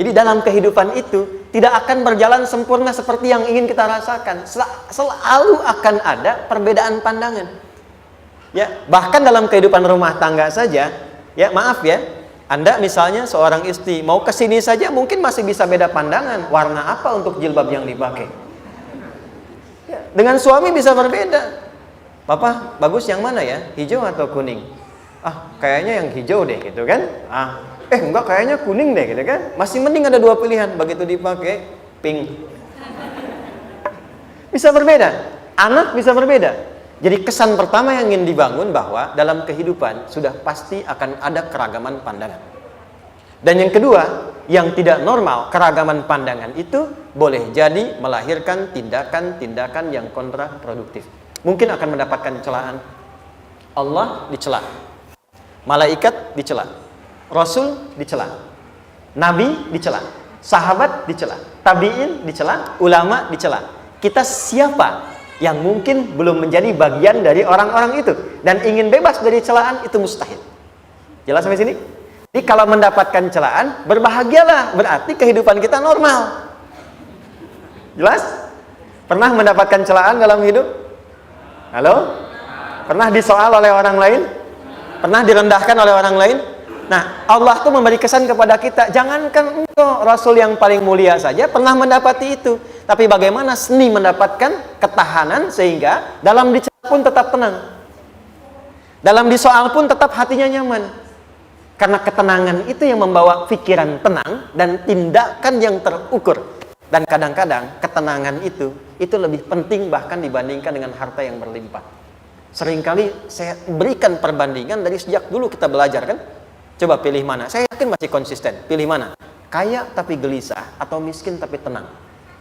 Jadi dalam kehidupan itu tidak akan berjalan sempurna seperti yang ingin kita rasakan. Selalu akan ada perbedaan pandangan. Ya, bahkan dalam kehidupan rumah tangga saja, ya maaf ya, Anda misalnya seorang istri mau ke sini saja mungkin masih bisa beda pandangan warna apa untuk jilbab yang dipakai. Ya, dengan suami bisa berbeda. Papa, bagus yang mana ya? Hijau atau kuning? Ah, kayaknya yang hijau deh gitu kan. Enggak, kayaknya kuning deh gitu kan. Masih mending ada dua pilihan. Begitu dipakai, pink. Bisa berbeda. Anak bisa berbeda. Jadi kesan pertama yang ingin dibangun bahwa dalam kehidupan sudah pasti akan ada keragaman pandangan. Dan yang kedua, yang tidak normal, keragaman pandangan itu boleh jadi melahirkan tindakan-tindakan yang kontraproduktif. Mungkin akan mendapatkan celaan. Allah dicela. Malaikat dicela. Rasul dicela, Nabi dicela, sahabat dicela, tabi'in dicela, ulama dicela. Kita siapa yang mungkin belum menjadi bagian dari orang-orang itu dan ingin bebas dari celaan? Itu mustahil. Jelas sampai sini? Jadi kalau mendapatkan celaan, berbahagialah, berarti kehidupan kita normal. Jelas? Pernah mendapatkan celaan dalam hidup? Halo? Pernah disoal oleh orang lain? Pernah direndahkan oleh orang lain? Nah, Allah tuh memberi kesan kepada kita, jangankan engkau, Rasul yang paling mulia saja pernah mendapati itu. Tapi bagaimana seni mendapatkan ketahanan sehingga dalam dicela pun tetap tenang. Dalam disoal pun tetap hatinya nyaman. Karena ketenangan itu yang membawa pikiran tenang dan tindakan yang terukur. Dan kadang-kadang ketenangan itu lebih penting bahkan dibandingkan dengan harta yang berlimpah. Seringkali saya berikan perbandingan dari sejak dulu kita belajar kan. Coba pilih mana? Saya yakin masih konsisten. Pilih mana? Kaya tapi gelisah atau miskin tapi tenang.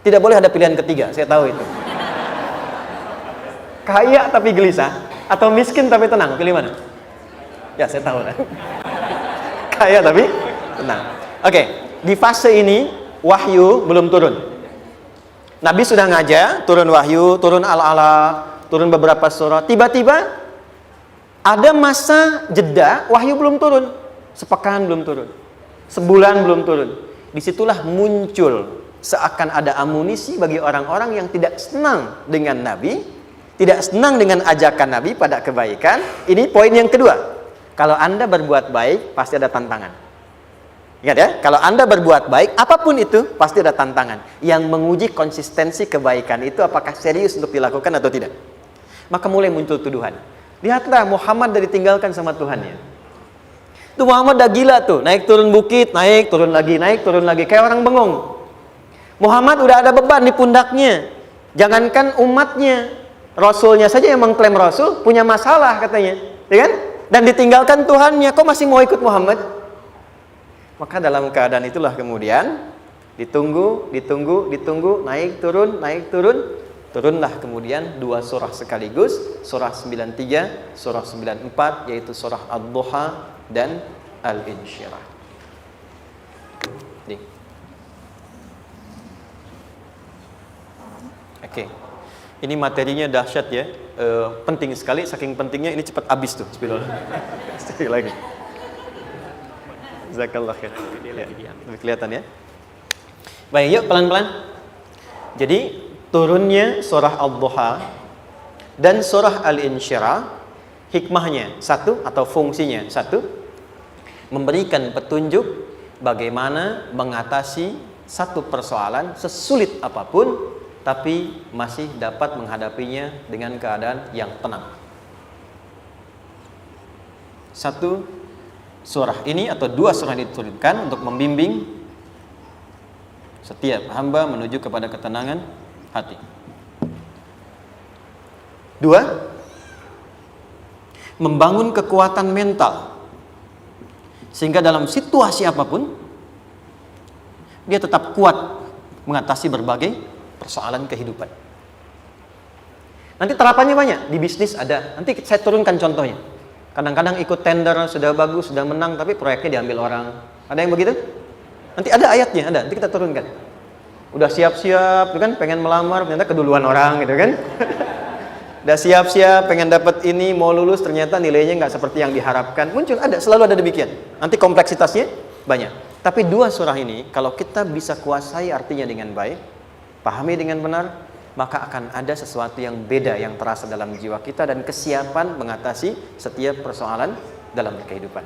Tidak boleh ada pilihan ketiga, saya tahu itu. Kaya tapi gelisah atau miskin tapi tenang. Pilih mana? Ya, saya tahu kan. Kaya tapi tenang. Oke, di fase ini wahyu belum turun. Nabi sudah ngajar, turun wahyu, turun al-ala, turun beberapa surah. Tiba-tiba ada masa jeda, wahyu belum turun. Sepekan belum turun, sebulan belum turun. Disitulah muncul seakan ada amunisi bagi orang-orang yang tidak senang dengan Nabi, tidak senang dengan ajakan Nabi pada kebaikan. Ini poin yang kedua. Kalau Anda berbuat baik, pasti ada tantangan. Ingat ya, kalau Anda berbuat baik, apapun itu, pasti ada tantangan. Yang menguji konsistensi kebaikan itu apakah serius untuk dilakukan atau tidak. Maka mulai muncul tuduhan. Lihatlah Muhammad dari ditinggalkan sama Tuhannya. Itu Muhammad udah gila tuh, naik turun bukit, naik turun lagi, kayak orang bengong. Muhammad udah ada beban di pundaknya. Jangankan umatnya, Rasulnya saja yang mengklaim Rasul punya masalah katanya, ya kan? Dan ditinggalkan Tuhannya, kok masih mau ikut Muhammad? Maka dalam keadaan itulah kemudian ditunggu, naik turun, turunlah kemudian dua surah sekaligus, surah 93, surah 94, yaitu surah Ad-Duha dan Al-Insyirah. Oke. Ini materinya dahsyat ya. Penting sekali, saking pentingnya ini cepat habis tuh. Sekali lagi. Jazakallah khair. Ya, kelihatan ya. Baik, yuk pelan-pelan. Jadi turunnya surah Ad-Duha dan surah Al-Insyirah, hikmahnya satu atau fungsinya satu, memberikan petunjuk bagaimana mengatasi satu persoalan sesulit apapun, tapi masih dapat menghadapinya dengan keadaan yang tenang. Satu surah ini atau dua surah diturunkan untuk membimbing setiap hamba menuju kepada ketenangan hati. Dua, membangun kekuatan mental sehingga dalam situasi apapun dia tetap kuat mengatasi berbagai persoalan kehidupan. Nanti terapannya banyak, di bisnis ada. Nanti saya turunkan contohnya. Kadang-kadang ikut tender, sudah bagus, sudah menang, tapi proyeknya diambil orang. Ada yang begitu? Nanti ada ayatnya, ada. Nanti kita turunkan. Udah siap-siap, kan? Pengen melamar, ternyata keduluan orang, gitu kan? Udah siap-siap, pengen dapat ini, mau lulus, ternyata nilainya nggak seperti yang diharapkan. Muncul, ada, selalu ada demikian. Nanti kompleksitasnya banyak. Tapi dua surah ini kalau kita bisa kuasai artinya dengan baik, pahami dengan benar, maka akan ada sesuatu yang beda yang terasa dalam jiwa kita dan kesiapan mengatasi setiap persoalan dalam kehidupan.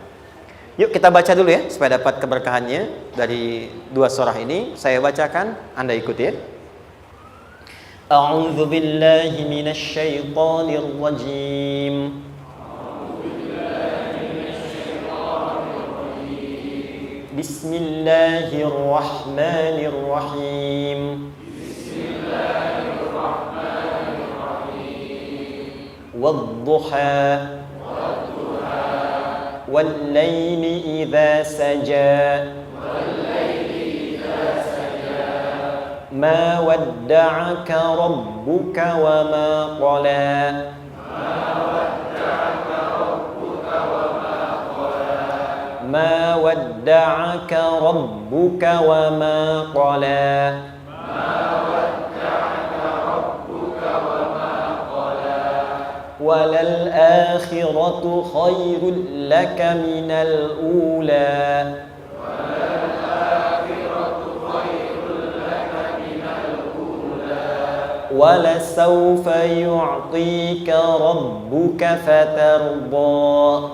Yuk kita baca dulu ya supaya dapat keberkahannya dari dua surah ini. Saya bacakan, Anda ikuti ya. A'udzu billahi minasy syaithanir rajim. Bismillahirrahmanirrahim. Wadduha والليل إذا سجى ما ودعك ربك وما قلى ما ودعك ربك وما قلى وللآخرة خير لك من الأولى ولسوف يعطيك ربك فترضى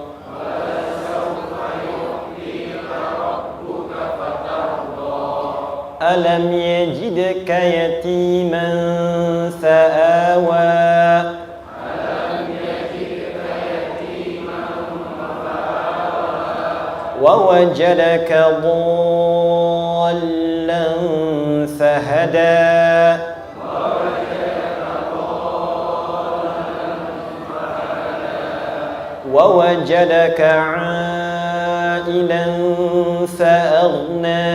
ألم يجدك يتيما فآوى ووجدك ضالا فهدى ووجدك عائلا فأغنى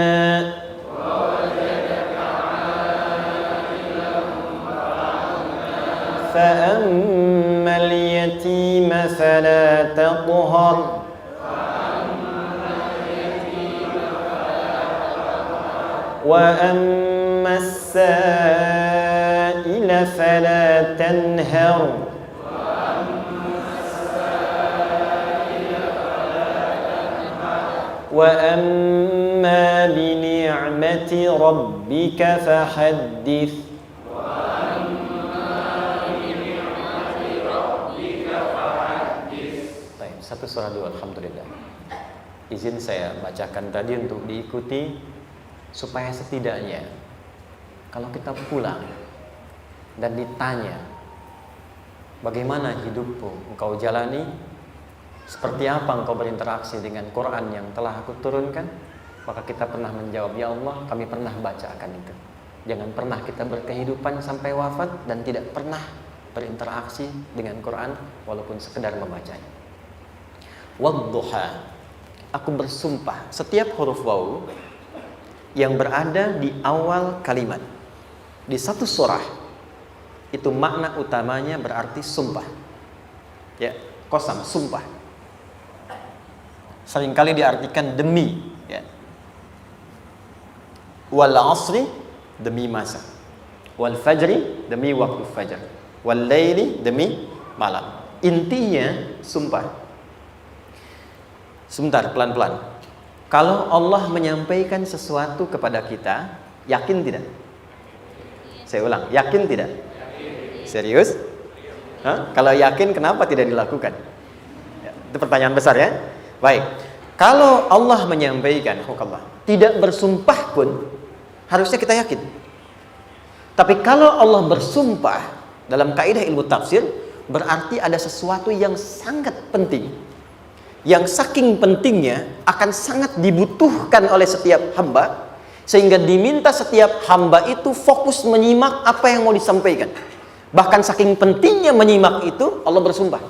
فأما اليتيم فلا تقهر وأما السائل فلا تنهر وأما بنعمة ربك فحدث. Baik, satu surah dulu, alhamdulillah. Izin saya bacakan tadi untuk diikuti supaya setidaknya kalau kita pulang dan ditanya bagaimana hidupmu engkau jalani, seperti apa engkau berinteraksi dengan Quran yang telah aku turunkan, maka kita pernah menjawab, ya Allah, kami pernah bacakan itu. Jangan pernah kita berkehidupan sampai wafat dan tidak pernah berinteraksi dengan Quran walaupun sekedar membacanya. Wadduha, aku bersumpah, setiap huruf waw yang berada di awal kalimat di satu surah itu makna utamanya berarti sumpah. Ya, qasam, sumpah. Seringkali diartikan demi, ya. Wal asri, demi masa. Wal fajri, demi waktu fajar. Wal laili, demi malam. Intinya sumpah. Sebentar, pelan-pelan. Kalau Allah menyampaikan sesuatu kepada kita, yakin tidak? Saya ulang, yakin tidak? Serius? Hah? Kalau yakin, kenapa tidak dilakukan? Ya, itu pertanyaan besar ya. Baik, kalau Allah menyampaikan, tidak bersumpah pun harusnya kita yakin. Tapi kalau Allah bersumpah dalam kaidah ilmu tafsir, berarti ada sesuatu yang sangat penting, yang saking pentingnya akan sangat dibutuhkan oleh setiap hamba, sehingga diminta setiap hamba itu fokus menyimak apa yang mau disampaikan. Bahkan saking pentingnya menyimak itu, Allah bersumpah.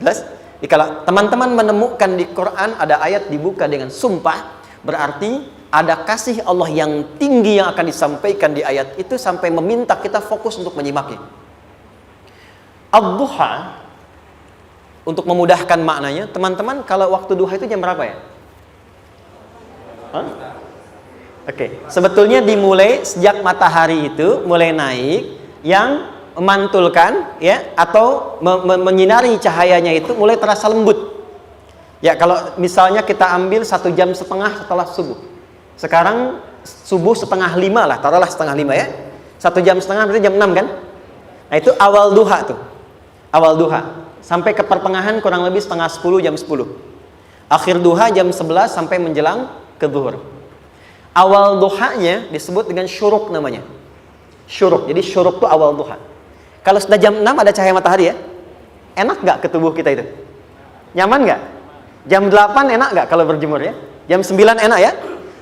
Jelas? Kalau teman-teman menemukan di Quran ada ayat dibuka dengan sumpah, berarti ada kasih Allah yang tinggi yang akan disampaikan di ayat itu sampai meminta kita fokus untuk menyimaknya. Ad-duha, untuk memudahkan maknanya, teman-teman kalau waktu duha itu jam berapa ya? Oke, sebetulnya dimulai sejak matahari itu mulai naik, yang memantulkan ya atau menyinari cahayanya itu mulai terasa lembut. Ya, kalau misalnya kita ambil 1,5 jam setelah subuh. Sekarang subuh 4:30 lah, taruhlah 4:30 ya. 1,5 jam berarti jam 6 kan? Nah, itu awal duha tuh. Awal duha. Sampai ke pertengahan kurang lebih 9:30, jam 10. Akhir duha jam 11 sampai menjelang ke zuhur. Awal duhanya disebut dengan syuruk namanya. Syuruk. Jadi syuruk itu awal duha. Kalau sudah jam 6 ada cahaya matahari ya. Enak nggak ke tubuh kita itu? Nyaman nggak? Jam 8 enak nggak kalau berjemur ya? Jam 9 enak ya?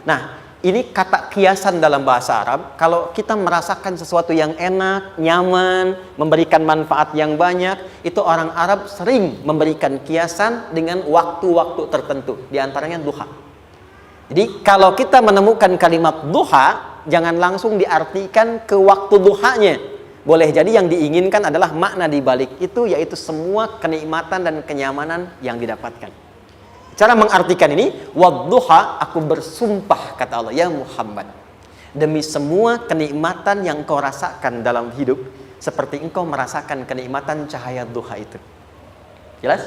Nah, ini kata kiasan dalam bahasa Arab. Kalau kita merasakan sesuatu yang enak, nyaman, memberikan manfaat yang banyak, itu orang Arab sering memberikan kiasan dengan waktu-waktu tertentu. Di antaranya duha. Jadi kalau kita menemukan kalimat duha, jangan langsung diartikan ke waktu duhanya. Boleh jadi yang diinginkan adalah makna di balik itu, yaitu semua kenikmatan dan kenyamanan yang didapatkan. Cara mengartikan ini, wadduha, aku bersumpah, kata Allah, ya Muhammad, demi semua kenikmatan yang kau rasakan dalam hidup, seperti engkau merasakan kenikmatan cahaya duha itu. Jelas?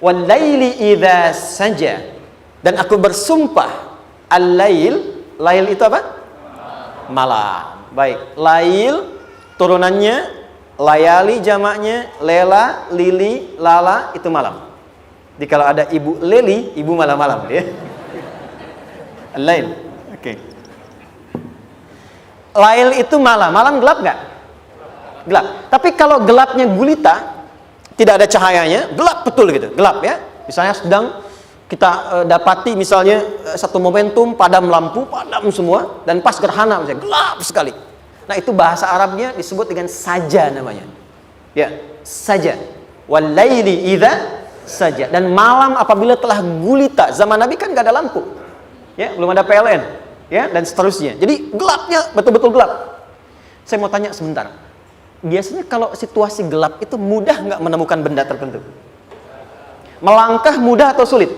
Wal-laili idza saja, dan aku bersumpah, al-lail, lail itu apa? Malam. Baik, lail turunannya, layali jamaknya, lela, lili, lala, itu malam. Jadi kalau ada ibu leli, ibu malam-malam ya. Lail. Oke. Lail itu malam. Malam gelap nggak? Gelap. Tapi kalau gelapnya gulita, tidak ada cahayanya, gelap betul gitu. Gelap ya. Misalnya sedang kita dapati misalnya satu momentum padam lampu, padam semua, dan pas gerhana misalnya gelap sekali. Nah, itu bahasa Arabnya disebut dengan saja namanya. Ya, saja. Wal laili idza saja. Dan malam apabila telah gulita, zaman Nabi kan nggak ada lampu, ya, belum ada PLN, ya, dan seterusnya. Jadi gelapnya betul-betul gelap. Saya mau tanya sebentar, biasanya kalau situasi gelap itu mudah nggak menemukan benda tertentu? Melangkah mudah atau sulit?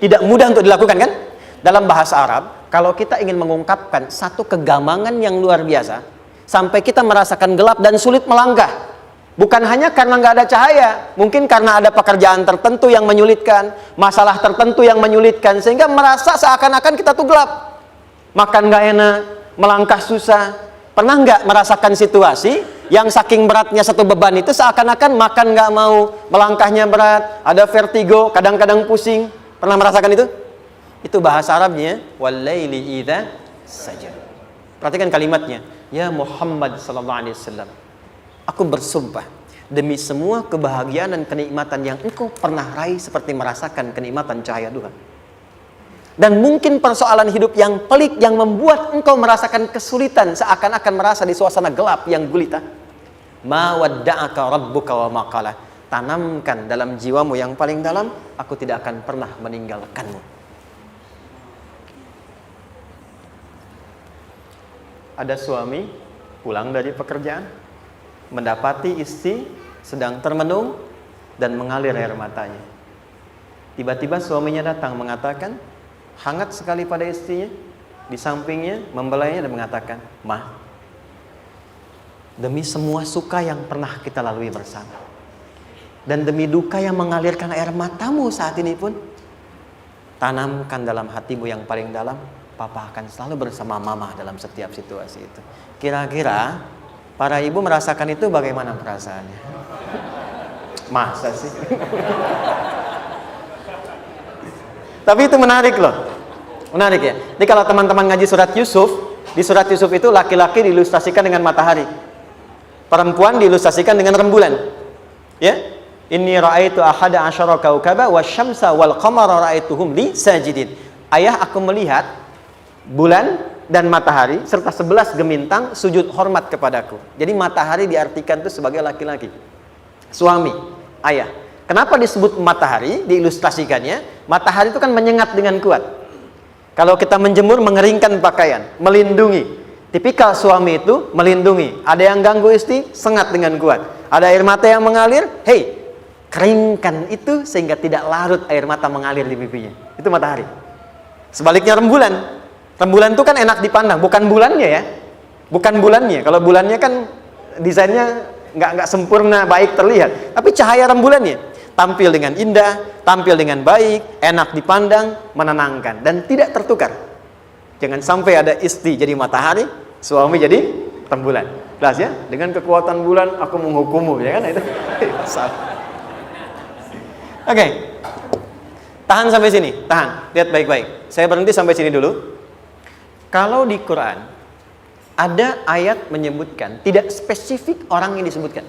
Tidak mudah untuk dilakukan kan? Dalam bahasa Arab, kalau kita ingin mengungkapkan satu kegamangan yang luar biasa, sampai kita merasakan gelap dan sulit melangkah. Bukan hanya karena nggak ada cahaya, mungkin karena ada pekerjaan tertentu yang menyulitkan, masalah tertentu yang menyulitkan, sehingga merasa seakan-akan kita tuh gelap. Makan nggak enak, melangkah susah. Pernah nggak merasakan situasi yang saking beratnya satu beban itu seakan-akan makan nggak mau, melangkahnya berat, ada vertigo, kadang-kadang pusing. Pernah merasakan itu? Itu bahasa Arabnya, wal-laili idza saja. Perhatikan kalimatnya, ya Muhammad sallallahu alaihi wasallam, aku bersumpah demi semua kebahagiaan dan kenikmatan yang engkau pernah raih, seperti merasakan kenikmatan cahaya duha. Dan mungkin persoalan hidup yang pelik yang membuat engkau merasakan kesulitan, seakan-akan merasa di suasana gelap yang gulita. Ma wadda'aka rabbuka wa ma qala. Tanamkan dalam jiwamu yang paling dalam, aku tidak akan pernah meninggalkanmu. Ada suami pulang dari pekerjaan, mendapati istri sedang termenung dan mengalir air matanya. Tiba-tiba suaminya datang mengatakan, hangat sekali pada istrinya, di sampingnya, membelainya dan mengatakan, "Ma, demi semua suka yang pernah kita lalui bersama, dan demi duka yang mengalirkan air matamu saat ini pun, tanamkan dalam hatimu yang paling dalam, Papa akan selalu bersama Mama dalam setiap situasi itu." Kira-kira para ibu merasakan itu bagaimana perasaannya? Masa sih? Tapi itu menarik loh. Menarik ya. Jadi kalau teman-teman ngaji surat Yusuf, di surat Yusuf itu laki-laki diilustrasikan dengan matahari, perempuan diilustrasikan dengan rembulan. Ya? Inni ra'aitu ahada asyara kaukaba wasyamsa wal qamara ra'aituhum li sajidin. Ayah, aku melihat bulan dan matahari serta 11 gemintang sujud hormat kepadaku. Jadi matahari diartikan itu sebagai laki-laki, suami, ayah. Kenapa disebut matahari? Diilustrasikannya, matahari itu kan menyengat dengan kuat. Kalau kita menjemur, mengeringkan pakaian, melindungi. Tipikal suami itu melindungi. Ada yang ganggu istri, sengat dengan kuat. Ada air mata yang mengalir, hei, keringkan itu sehingga tidak larut air mata mengalir di pipinya. Itu matahari. Sebaliknya rembulan. Rembulan itu kan enak dipandang, bukan bulannya ya, bukan bulannya. Kalau bulannya kan desainnya nggak sempurna baik terlihat, tapi cahaya rembulannya. tampil dengan indah, tampil dengan baik, enak dipandang, menenangkan, dan tidak tertukar. Jangan sampai ada istri jadi matahari, suami jadi rembulan. Jelas ya? Dengan kekuatan bulan aku menghukummu, ya kan? Itu salah. Oke. Tahan sampai sini, tahan. Lihat baik-baik. Saya berhenti sampai sini dulu. Kalau di Quran ada ayat menyebutkan, tidak spesifik orang yang disebutkan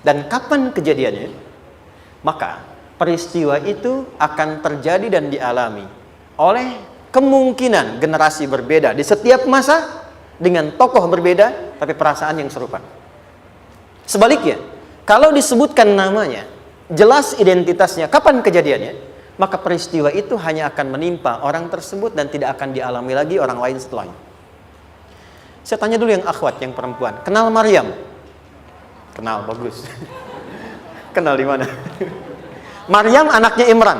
dan kapan kejadiannya, maka peristiwa itu akan terjadi dan dialami oleh kemungkinan generasi berbeda di setiap masa dengan tokoh berbeda tapi perasaan yang serupa. Sebaliknya, kalau disebutkan namanya, jelas identitasnya, kapan kejadiannya, maka peristiwa itu hanya akan menimpa orang tersebut dan tidak akan dialami lagi orang lain setelahnya. Saya tanya dulu yang akhwat, yang perempuan, kenal Maryam? Kenal, bagus. Kenal di mana? Maryam anaknya Imran,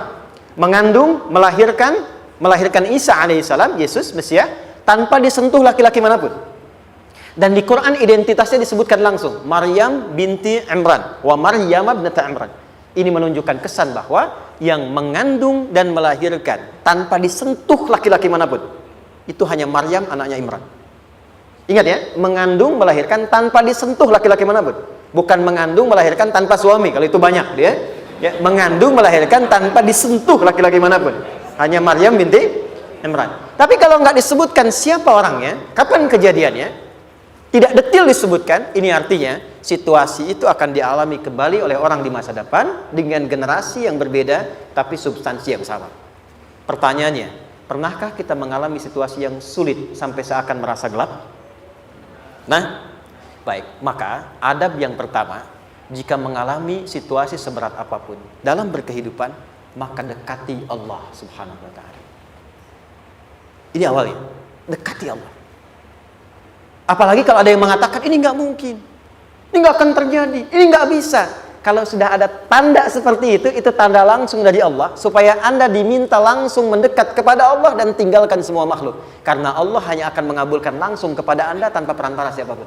mengandung, melahirkan Isa alaihissalam, Yesus Mesias, tanpa disentuh laki-laki manapun. Dan di Quran identitasnya disebutkan langsung, Maryam binti Imran, wa Maryam ibnata Imran. Ini menunjukkan kesan bahwa yang mengandung dan melahirkan tanpa disentuh laki-laki manapun, itu hanya Maryam anaknya Imran. Ingat ya, mengandung, melahirkan tanpa disentuh laki-laki manapun. Bukan mengandung, melahirkan tanpa suami, kalau itu banyak dia. Ya, mengandung, melahirkan tanpa disentuh laki-laki manapun. Hanya Maryam binti Imran. Tapi kalau nggak disebutkan siapa orangnya, kapan kejadiannya, tidak detail disebutkan, ini artinya situasi itu akan dialami kembali oleh orang di masa depan dengan generasi yang berbeda tapi substansi yang sama. Pertanyaannya, pernahkah kita mengalami situasi yang sulit sampai seakan merasa gelap? Nah, baik, maka adab yang pertama, jika mengalami situasi seberat apapun dalam berkehidupan, maka dekati Allah Subhanahu wa ta'ala. Ini awalnya, dekati Allah. Apalagi kalau ada yang mengatakan ini nggak mungkin, ini nggak akan terjadi, ini nggak bisa. Kalau sudah ada tanda seperti itu tanda langsung dari Allah supaya Anda diminta langsung mendekat kepada Allah dan tinggalkan semua makhluk. Karena Allah hanya akan mengabulkan langsung kepada Anda tanpa perantara siapapun.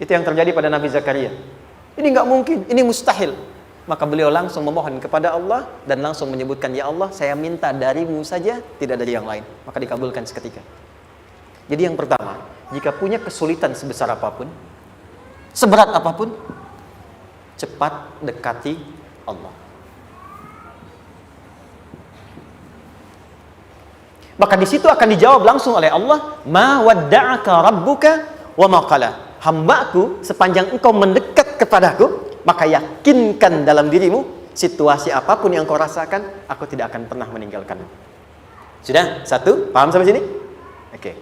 Itu yang terjadi pada Nabi Zakaria. Ini nggak mungkin, ini mustahil. Maka beliau langsung memohon kepada Allah dan langsung menyebutkan, ya Allah, saya minta darimu saja, tidak dari yang lain. Maka dikabulkan seketika. Jadi yang pertama, jika punya kesulitan sebesar apapun, seberat apapun, cepat dekati Allah. Maka di situ akan dijawab langsung oleh Allah, ma wadda'aka rabbuka wa ma qala. Hambaku, sepanjang engkau mendekat kepadaku, maka yakinkan dalam dirimu, situasi apapun yang kau rasakan, aku tidak akan pernah meninggalkanmu. Sudah? Satu? Paham sampai sini? Oke.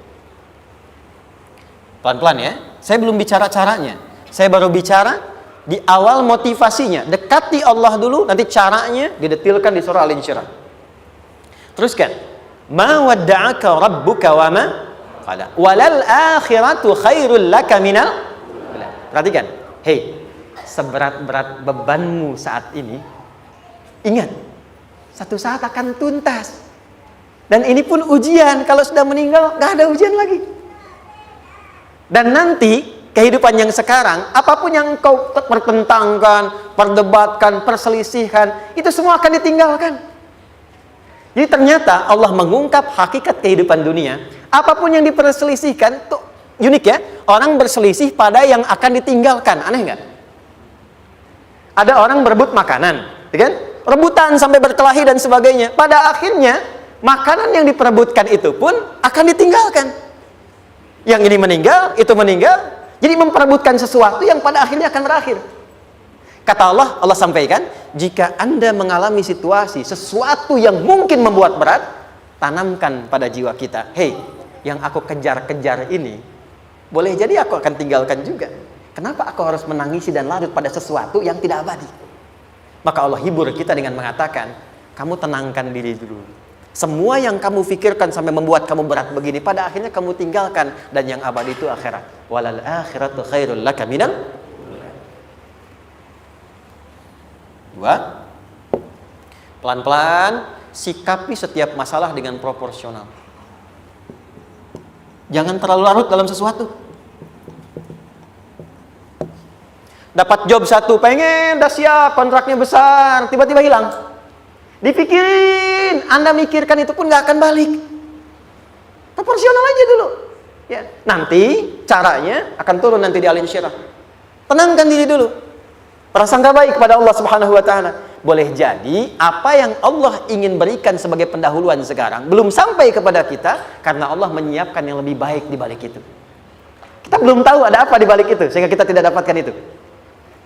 Pelan-pelan ya. Saya belum bicara caranya. Saya baru bicara di awal motivasinya. Dekati Allah dulu, nanti caranya didetilkan di surah Al-Insyirah. Teruskan. Ma wadda'aka rabbuka wa ma qala. Walal akhiratu khairul laka minal. Perhatikan. Hei, seberat-berat bebanmu saat ini, ingat, satu saat akan tuntas. Dan ini pun ujian. Kalau sudah meninggal, gak ada ujian lagi. Dan nanti kehidupan yang sekarang, apapun yang kau pertentangkan, perdebatkan, perselisihkan, itu semua akan ditinggalkan. Jadi ternyata Allah mengungkap hakikat kehidupan dunia. Apapun yang diperselisihkan, tuh unik ya. Orang berselisih pada yang akan ditinggalkan. Aneh nggak? Ada orang berebut makanan, kan? Rebutan sampai berkelahi dan sebagainya. Pada akhirnya makanan yang diperebutkan itu pun akan ditinggalkan. Yang ini meninggal, itu meninggal. Jadi memperebutkan sesuatu yang pada akhirnya akan berakhir. Kata Allah, Allah sampaikan, jika Anda mengalami situasi, sesuatu yang mungkin membuat berat, tanamkan pada jiwa kita, hei, yang aku kejar-kejar ini, boleh jadi aku akan tinggalkan juga. Kenapa aku harus menangisi dan larut pada sesuatu yang tidak abadi? Maka Allah hibur kita dengan mengatakan, kamu tenangkan diri dulu. Semua yang kamu pikirkan sampai membuat kamu berat begini, pada akhirnya kamu tinggalkan. Dan yang abadi itu akhirat. Walal akhiratu khairul laka minal. Dua, pelan-pelan sikapi setiap masalah dengan proporsional. Jangan terlalu larut dalam sesuatu. Dapat job satu, pengen, udah siap, kontraknya besar, tiba-tiba hilang. Dipikirin, Anda mikirkan itu pun nggak akan balik. Proporsional aja dulu. Ya, nanti caranya akan turun nanti di alin syirah. Tenangkan diri dulu. Prasangka baik kepada Allah Subhanahu wa taala. Boleh jadi apa yang Allah ingin berikan sebagai pendahuluan sekarang belum sampai kepada kita karena Allah menyiapkan yang lebih baik di balik itu. Kita belum tahu ada apa di balik itu sehingga kita tidak dapatkan itu.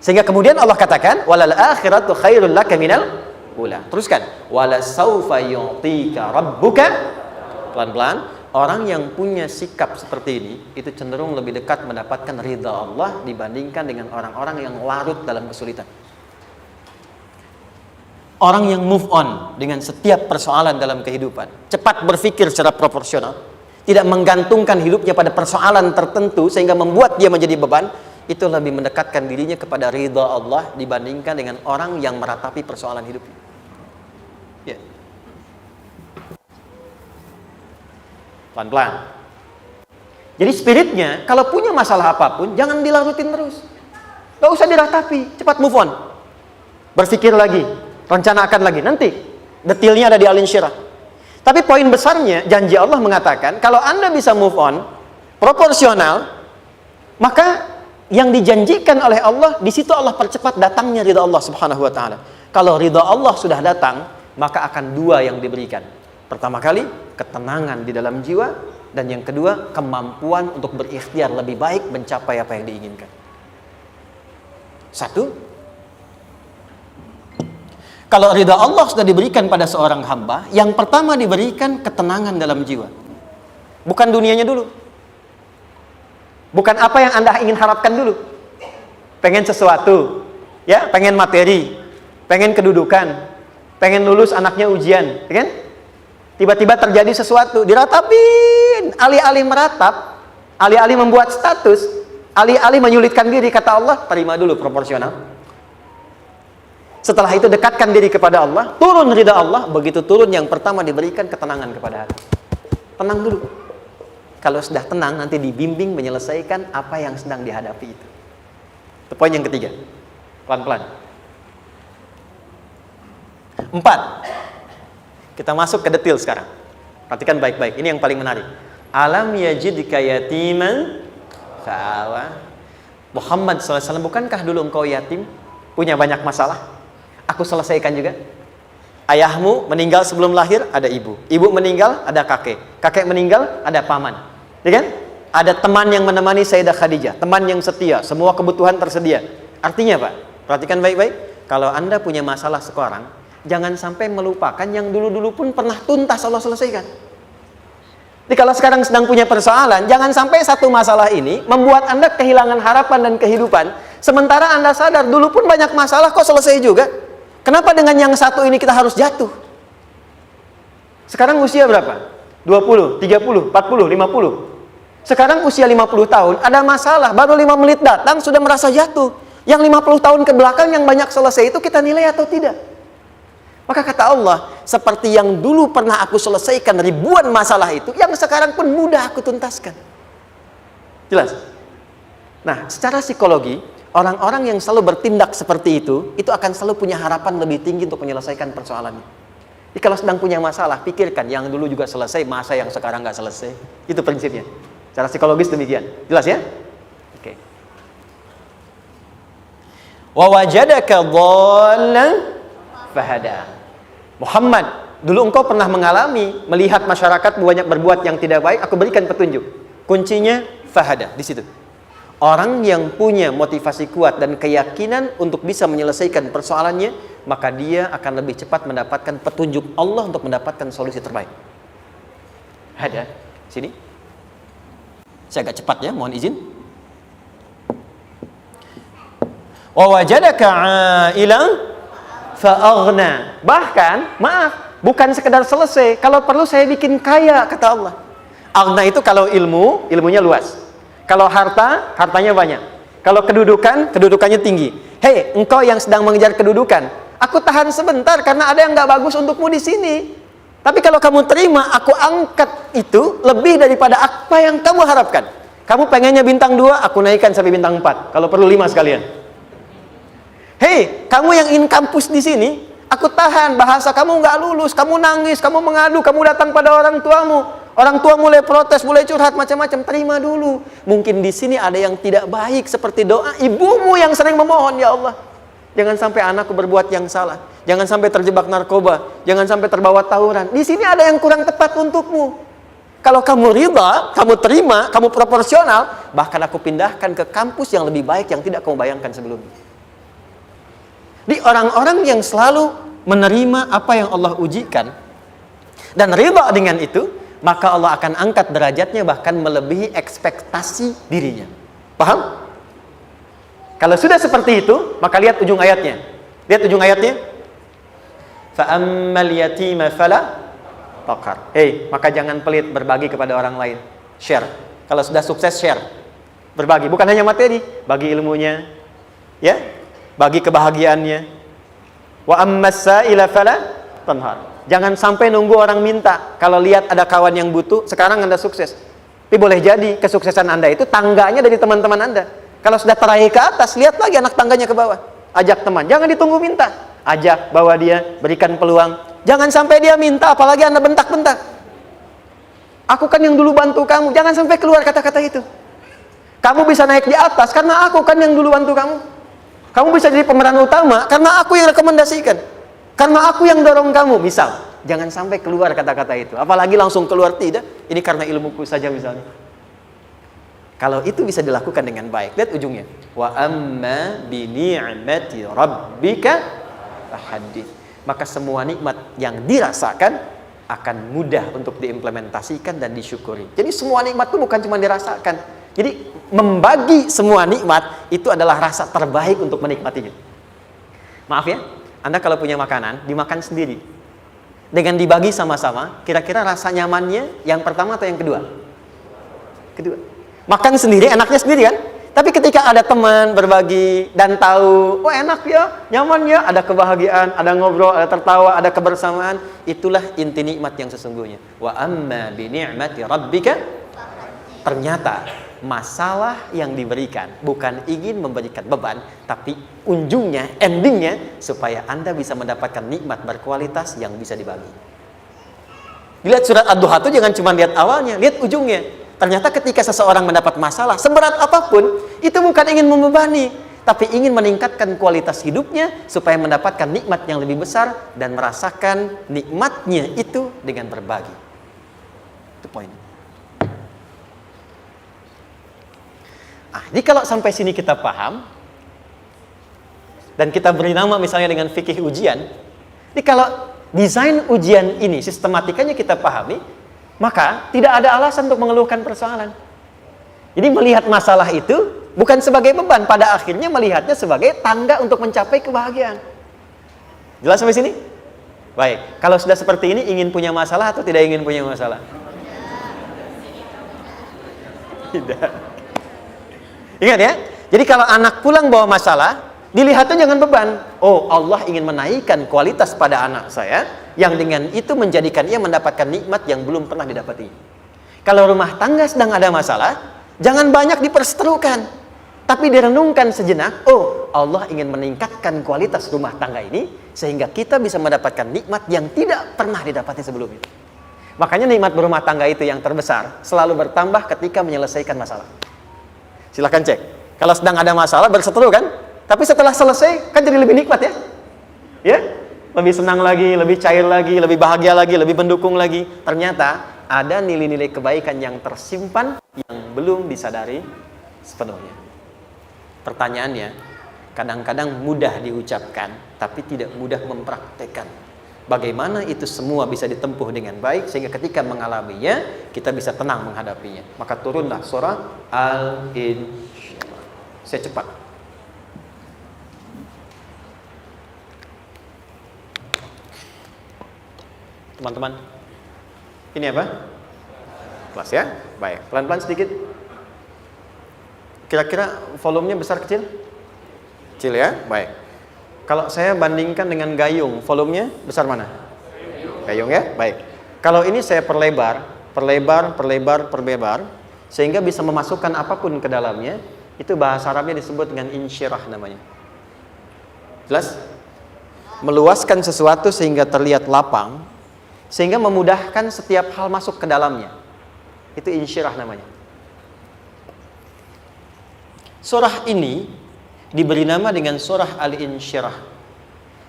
Sehingga kemudian Allah katakan walal akhiratu khairul laka minal ula. Teruskan wala saufa yu'tika rabbuka. Pelan-pelan. Orang yang punya sikap seperti ini itu cenderung lebih dekat mendapatkan ridha Allah dibandingkan dengan orang-orang yang larut dalam kesulitan. Orang yang move on dengan setiap persoalan dalam kehidupan, cepat berpikir secara proporsional, tidak menggantungkan hidupnya pada persoalan tertentu sehingga membuat dia menjadi beban, itu lebih mendekatkan dirinya kepada ridha Allah dibandingkan dengan orang yang meratapi persoalan hidupnya. Ya. Pelan-pelan. Jadi spiritnya, kalau punya masalah apapun, jangan dilarutin terus. Gak usah diratapi, cepat move on. Berpikir lagi, rencanakan lagi. Nanti, detailnya ada di alin syirah. Tapi poin besarnya, janji Allah mengatakan, kalau Anda bisa move on, proporsional, maka yang dijanjikan oleh Allah, di situ Allah percepat datangnya ridha Allah Subhanahu wa ta'ala. Kalau ridha Allah sudah datang, maka akan dua yang diberikan. Pertama kali, ketenangan di dalam jiwa, dan yang kedua, kemampuan untuk berikhtiar lebih baik mencapai apa yang diinginkan. Satu, kalau ridha Allah sudah diberikan pada seorang hamba, yang pertama diberikan ketenangan dalam jiwa. Bukan dunianya dulu. Bukan apa yang Anda ingin harapkan dulu. Pengen sesuatu, ya, pengen materi, pengen kedudukan, pengen lulus anaknya ujian, ya kan? Tiba-tiba terjadi sesuatu, diratapin, alih-alih meratap, alih-alih membuat status, alih-alih menyulitkan diri, kata Allah, terima dulu proporsional. Setelah itu dekatkan diri kepada Allah, turun ridha Allah, begitu turun yang pertama diberikan ketenangan kepada hati. Tenang dulu. Kalau sudah tenang, nanti dibimbing menyelesaikan apa yang sedang dihadapi itu. Itu poin yang ketiga. Pelan-pelan. 4. Kita masuk ke detail sekarang. Perhatikan baik-baik. Ini yang paling menarik. Alam yajidka yatiman fa'awa. Muhammad SAW, bukankah dulu engkau yatim? Punya banyak masalah? Aku selesaikan juga. Ayahmu meninggal sebelum lahir, ada ibu. Ibu meninggal, ada kakek. Kakek meninggal, ada paman. Ya kan? Ada teman yang menemani Sayyidah Khadijah. Teman yang setia. Semua kebutuhan tersedia. Artinya Pak, perhatikan baik-baik. Kalau Anda punya masalah sekarang, jangan sampai melupakan yang dulu-dulu pun pernah tuntas Allah selesaikan. Jadi kalau sekarang sedang punya persoalan, jangan sampai satu masalah ini membuat Anda kehilangan harapan dan kehidupan. Sementara Anda sadar, dulu pun banyak masalah kok selesai juga. Kenapa dengan yang satu ini kita harus jatuh? Sekarang usia berapa? 20, 30, 40, 50. Sekarang usia 50 tahun, ada masalah, baru 5 menit datang sudah merasa jatuh. Yang 50 tahun ke belakang yang banyak selesai itu kita nilai atau tidak? Maka kata Allah, seperti yang dulu pernah aku selesaikan ribuan masalah itu, yang sekarang pun mudah aku tuntaskan. Jelas? Nah, secara psikologi, orang-orang yang selalu bertindak seperti itu akan selalu punya harapan lebih tinggi untuk menyelesaikan persoalannya. Jadi kalau sedang punya masalah, pikirkan yang dulu juga selesai, masa yang sekarang nggak selesai. Itu prinsipnya. Secara psikologis demikian. Jelas ya? Oke. Wa wajadaka dhallan fahada. Muhammad, dulu engkau pernah mengalami melihat masyarakat banyak berbuat yang tidak baik, aku berikan petunjuk. Kuncinya fahada di situ. Orang yang punya motivasi kuat dan keyakinan untuk bisa menyelesaikan persoalannya, maka dia akan lebih cepat mendapatkan petunjuk Allah untuk mendapatkan solusi terbaik. Ada sini. Saya agak cepat ya, mohon izin. Wa wajadaka 'ailan fa'aghna. Bahkan, maaf, bukan sekedar selesai, kalau perlu saya bikin kaya, kata Allah. Aghna itu kalau ilmunya luas. Kalau harta, hartanya banyak. Kalau kedudukan, kedudukannya tinggi. Hei, engkau yang sedang mengejar kedudukan, aku tahan sebentar karena ada yang nggak bagus untukmu di sini. Tapi kalau kamu terima, aku angkat itu lebih daripada apa yang kamu harapkan. Kamu pengennya bintang 2, aku naikkan sampai bintang 4. Kalau perlu 5 sekalian. Hei, kamu yang in kampus di sini, aku tahan, bahasa kamu nggak lulus, kamu nangis, kamu mengadu, kamu datang pada orang tuamu. Orang tua mulai protes, mulai curhat macam-macam. Terima dulu. Mungkin di sini ada yang tidak baik seperti doa ibumu yang sering memohon, ya Allah, jangan sampai anakku berbuat yang salah. Jangan sampai terjebak narkoba. Jangan sampai terbawa tawuran. Di sini ada yang kurang tepat untukmu. Kalau kamu ridha, kamu terima, kamu proporsional, bahkan aku pindahkan ke kampus yang lebih baik yang tidak kamu bayangkan sebelumnya. Di orang-orang yang selalu menerima apa yang Allah ujikan dan ridha dengan itu, maka Allah akan angkat derajatnya bahkan melebihi ekspektasi dirinya. Paham? Kalau sudah seperti itu, maka lihat ujung ayatnya. Lihat ujung ayatnya. Fa'ammal yatima fala taqhar. Maka jangan pelit berbagi kepada orang lain. Share. Kalau sudah sukses, share. Berbagi, bukan hanya materi, bagi ilmunya, ya, bagi kebahagiaannya. Wa ammas sa'ila fala tanhar. Jangan sampai nunggu orang minta. Kalau lihat ada kawan yang butuh, sekarang Anda sukses. Tapi boleh jadi kesuksesan Anda itu tangganya dari teman-teman Anda. Kalau sudah teraih ke atas, lihat lagi anak tangganya ke bawah. Ajak teman, jangan ditunggu minta. Ajak, bawa dia, berikan peluang. Jangan sampai dia minta, apalagi Anda bentak-bentak. Aku kan yang dulu bantu kamu. Jangan sampai keluar kata-kata itu. Kamu bisa naik di atas karena aku kan yang dulu bantu kamu. Kamu bisa jadi pemeran utama karena aku yang rekomendasikan. Karena aku yang dorong kamu, misal. Jangan sampai keluar kata-kata itu. Apalagi langsung keluar, tidak. Ini karena ilmuku saja misalnya. Kalau itu bisa dilakukan dengan baik. Lihat ujungnya. Wa amma bi ni'mati rabbika fahaddits. Maka semua nikmat yang dirasakan akan mudah untuk diimplementasikan dan disyukuri. Jadi semua nikmat itu bukan cuma dirasakan. Jadi membagi semua nikmat itu adalah rasa terbaik untuk menikmatinya. Maaf ya, Anda kalau punya makanan, dimakan sendiri. Dengan dibagi sama-sama, kira-kira rasa nyamannya yang pertama atau yang kedua? Kedua. Makan sendiri, enaknya sendiri kan? Tapi ketika ada teman berbagi dan tahu, oh enak ya, nyaman ya, ada kebahagiaan, ada ngobrol, ada tertawa, ada kebersamaan, itulah inti nikmat yang sesungguhnya. Wa amma bi ni'mati rabbika, ternyata masalah yang diberikan bukan ingin memberikan beban, tapi ujungnya, endingnya supaya Anda bisa mendapatkan nikmat berkualitas yang bisa dibagi. Dilihat surat Ad-Duha itu jangan cuma lihat awalnya, lihat ujungnya. Ternyata ketika seseorang mendapat masalah seberat apapun, itu bukan ingin membebani, tapi ingin meningkatkan kualitas hidupnya supaya mendapatkan nikmat yang lebih besar dan merasakan nikmatnya itu dengan berbagi. Itu poin. Jadi kalau sampai sini kita paham dan kita beri nama misalnya dengan fikih ujian, jadi kalau desain ujian ini sistematikanya kita pahami, maka tidak ada alasan untuk mengeluhkan persoalan. Jadi melihat masalah itu bukan sebagai beban, pada akhirnya melihatnya sebagai tangga untuk mencapai kebahagiaan. Jelas sampai sini? Baik, kalau sudah seperti ini ingin punya masalah atau tidak ingin punya masalah? Tidak. Ingat ya, jadi kalau anak pulang bawa masalah, dilihatnya jangan beban. Oh, Allah ingin menaikkan kualitas pada anak saya, yang dengan itu menjadikan ia mendapatkan nikmat yang belum pernah didapati. Kalau rumah tangga sedang ada masalah, jangan banyak diperseterukan, tapi direnungkan sejenak. Oh, Allah ingin meningkatkan kualitas rumah tangga ini, sehingga kita bisa mendapatkan nikmat yang tidak pernah didapati sebelumnya. Makanya nikmat berumah tangga itu yang terbesar, selalu bertambah ketika menyelesaikan masalah. Silahkan cek. Kalau sedang ada masalah berseteru kan, tapi setelah selesai kan jadi lebih nikmat ya. Ya, lebih senang lagi, lebih cair lagi, lebih bahagia lagi, lebih mendukung lagi. Ternyata ada nilai-nilai kebaikan yang tersimpan yang belum disadari sepenuhnya. Pertanyaannya, kadang-kadang mudah diucapkan, tapi tidak mudah mempraktekkan. Bagaimana itu semua bisa ditempuh dengan baik sehingga ketika mengalaminya kita bisa tenang menghadapinya. Maka turunlah surah Al-Insyirah. Saya cepat. Teman-teman, ini apa? Kelas ya? Baik, pelan-pelan sedikit. Kira-kira volumenya besar kecil? Kecil ya? Baik. Kalau saya bandingkan dengan gayung, volumenya besar mana? Gayung ya? Baik. Kalau ini saya perlebar, sehingga bisa memasukkan apapun ke dalamnya, itu bahasa Arabnya disebut dengan insyirah namanya. Jelas? Meluaskan sesuatu sehingga terlihat lapang, sehingga memudahkan setiap hal masuk ke dalamnya. Itu insyirah namanya. Surah ini diberi nama dengan surah Al-Insyirah,